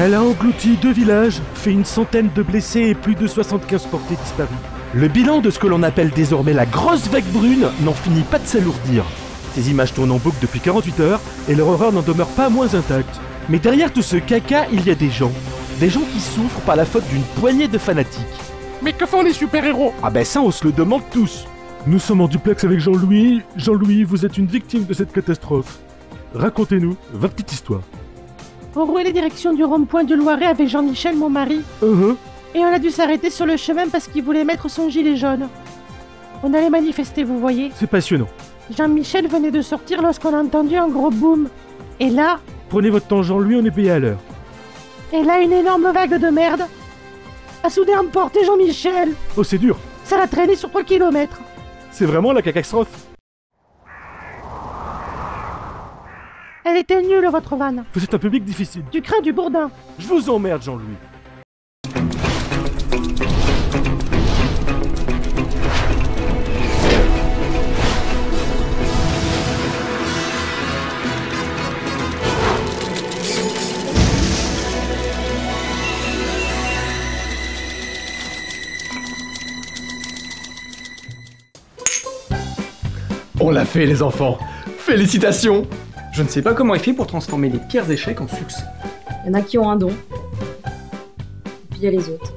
Elle a englouti 2 villages, fait une centaine de blessés et plus de 75 portés disparus. Le bilan de ce que l'on appelle désormais la grosse vague brune n'en finit pas de s'alourdir. Ces images tournent en boucle depuis 48 heures et leur horreur n'en demeure pas moins intacte. Mais derrière tout ce caca, il y a des gens. Des gens qui souffrent par la faute d'une poignée de fanatiques. Mais que font les super-héros? Ah ben ça, on se le demande tous. Nous sommes en duplex avec Jean-Louis. Jean-Louis, vous êtes une victime de cette catastrophe. Racontez-nous votre petite histoire. On roulait direction du rond-point du Loiret avec Jean-Michel, mon mari. Et on a dû s'arrêter sur le chemin parce qu'il voulait mettre son gilet jaune. On allait manifester, vous voyez. C'est passionnant. Jean-Michel venait de sortir lorsqu'on a entendu un gros boom. Et là... Prenez votre temps, Jean-Louis, on est payé à l'heure. Et là, une énorme vague de merde a soudain emporté Jean-Michel. Oh, c'est dur. Ça l'a traîné sur 3 kilomètres. C'est vraiment la catastrophe. Elle était nulle, votre vanne. Vous êtes un public difficile. Tu crains du bourdin. Je vous emmerde, Jean-Louis. On l'a fait, les enfants. Félicitations. Je ne sais pas comment il fait pour transformer les pires échecs en succès. Il y en a qui ont un don. Et puis il y a les autres.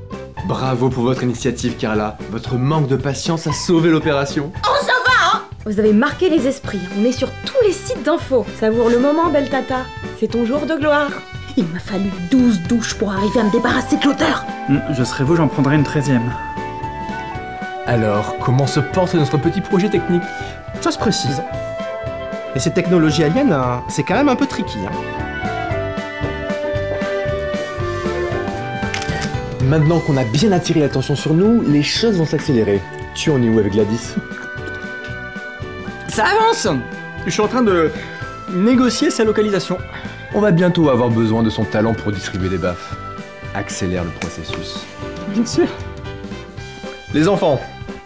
Bravo pour votre initiative, Carla. Votre manque de patience a sauvé l'opération. Oh, ça va, hein! Vous avez marqué les esprits. On est sur tous les sites d'infos. Savoure le moment, belle tata. C'est ton jour de gloire. Il m'a fallu 12 douches pour arriver à me débarrasser de l'auteur. Je serais vous, j'en prendrais une 13e. Alors, comment se porte notre petit projet technique? Chose précise. Et ces technologies aliens, c'est quand même un peu tricky. Maintenant qu'on a bien attiré l'attention sur nous, les choses vont s'accélérer. Tu en es où avec Gladys? Ça avance! Je suis en train de négocier sa localisation. On va bientôt avoir besoin de son talent pour distribuer des baffes. Accélère le processus. Bien sûr. Les enfants,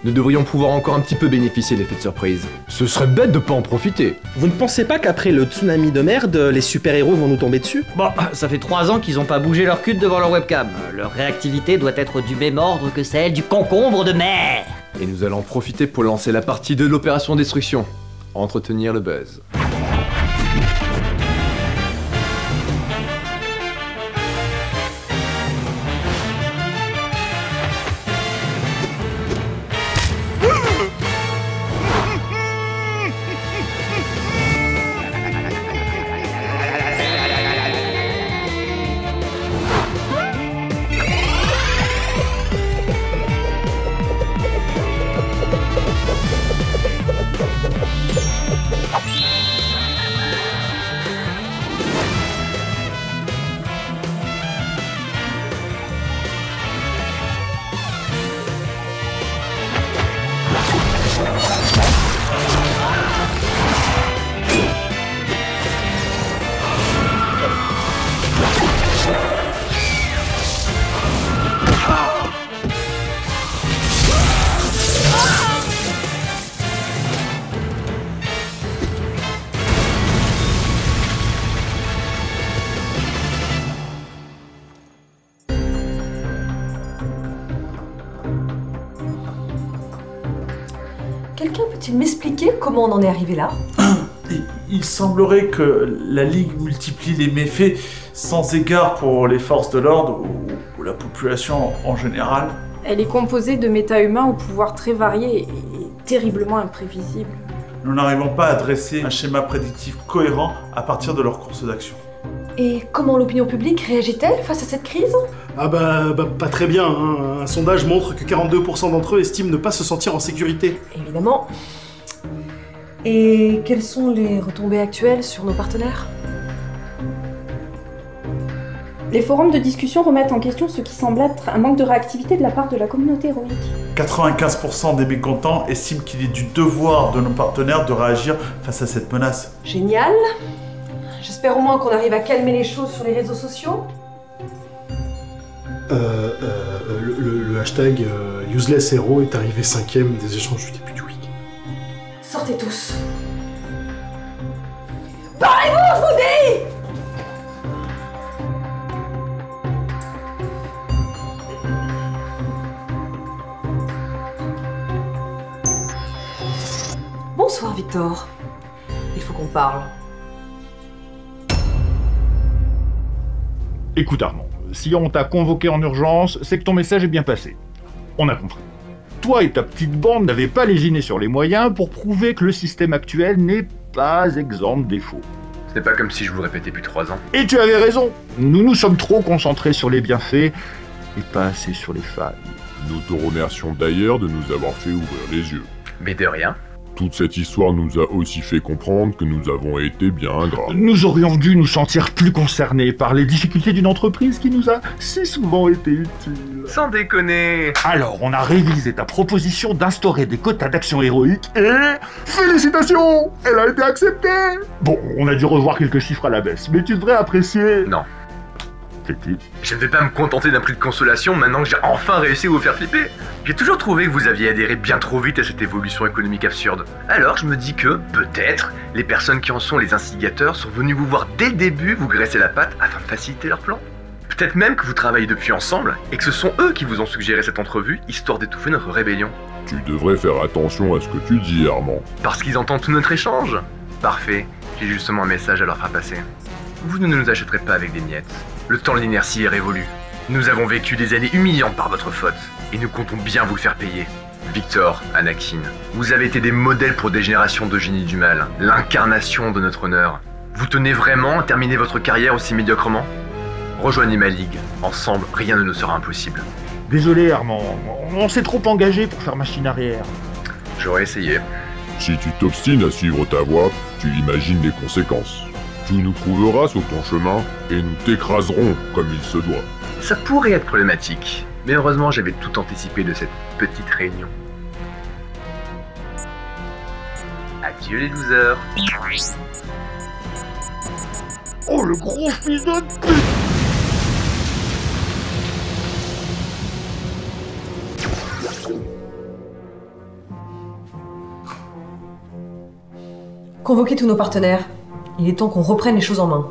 nous devrions pouvoir encore un petit peu bénéficier de l'effet de surprise. Ce serait bête de pas en profiter. Vous ne pensez pas qu'après le tsunami de merde, les super-héros vont nous tomber dessus? Bon, ça fait 3 ans qu'ils ont pas bougé leur cul devant leur webcam. Leur réactivité doit être du même ordre que celle du concombre de mer. Et nous allons en profiter pour lancer la partie 2 de l'opération Destruction. Entretenir le buzz. Quelqu'un peut-il m'expliquer comment on en est arrivé là? Il semblerait que la Ligue multiplie les méfaits sans égard pour les forces de l'ordre ou la population en général. Elle est composée de méta-humains au pouvoir très varié et terriblement imprévisible. Nous n'arrivons pas à dresser un schéma prédictif cohérent à partir de leur course d'action. Et comment l'opinion publique réagit-elle face à cette crise? Ah pas très bien, hein. Un sondage montre que 42% d'entre eux estiment ne pas se sentir en sécurité. Évidemment. Et quelles sont les retombées actuelles sur nos partenaires? Les forums de discussion remettent en question ce qui semble être un manque de réactivité de la part de la communauté héroïque. 95% des mécontents estiment qu'il est du devoir de nos partenaires de réagir face à cette menace. Génial. J'espère au moins qu'on arrive à calmer les choses sur les réseaux sociaux. Le hashtag UselessHero est arrivé 5ème des échanges du début du week. Sortez tous. Parlez-vous, je vous dis! Victor. Il faut qu'on parle. Écoute Armand, si on t'a convoqué en urgence, c'est que ton message est bien passé. On a compris. Toi et ta petite bande n'avez pas lésiné sur les moyens pour prouver que le système actuel n'est pas exempt de défauts. Ce n'est pas comme si je vous le répétais depuis 3 ans. Et tu avais raison. Nous sommes trop concentrés sur les bienfaits et pas assez sur les failles. Nous te remercions d'ailleurs de nous avoir fait ouvrir les yeux. Mais de rien. Toute cette histoire nous a aussi fait comprendre que nous avons été bien ingrats. Nous aurions dû nous sentir plus concernés par les difficultés d'une entreprise qui nous a si souvent été utile. Sans déconner. Alors, on a révisé ta proposition d'instaurer des quotas d'action héroïque et... Félicitations! Elle a été acceptée! Bon, on a dû revoir quelques chiffres à la baisse, mais tu devrais apprécier... Non. Je ne vais pas me contenter d'un prix de consolation maintenant que j'ai enfin réussi à vous faire flipper. J'ai toujours trouvé que vous aviez adhéré bien trop vite à cette évolution économique absurde. Alors je me dis que, peut-être, les personnes qui en sont les instigateurs sont venues vous voir dès le début vous graisser la patte afin de faciliter leur plan. Peut-être même que vous travaillez depuis ensemble et que ce sont eux qui vous ont suggéré cette entrevue histoire d'étouffer notre rébellion. Tu devrais faire attention à ce que tu dis, Armand. Parce qu'ils entendent tout notre échange. Parfait, j'ai justement un message à leur faire passer. Vous ne nous achèterez pas avec des miettes. Le temps de l'inertie est révolu. Nous avons vécu des années humiliantes par votre faute, et nous comptons bien vous le faire payer. Victor, Anakin, vous avez été des modèles pour des générations de génies du mal, l'incarnation de notre honneur. Vous tenez vraiment à terminer votre carrière aussi médiocrement? Rejoignez ma ligue. Ensemble, rien ne nous sera impossible. Désolé Armand, on s'est trop engagé pour faire machine arrière. J'aurais essayé. Si tu t'obstines à suivre ta voie, tu imagines les conséquences. Tu nous trouveras sur ton chemin et nous t'écraserons comme il se doit. Ça pourrait être problématique, mais heureusement j'avais tout anticipé de cette petite réunion. Adieu les losers. Oh le gros fils de pute! Convoquez tous nos partenaires. Il est temps qu'on reprenne les choses en main.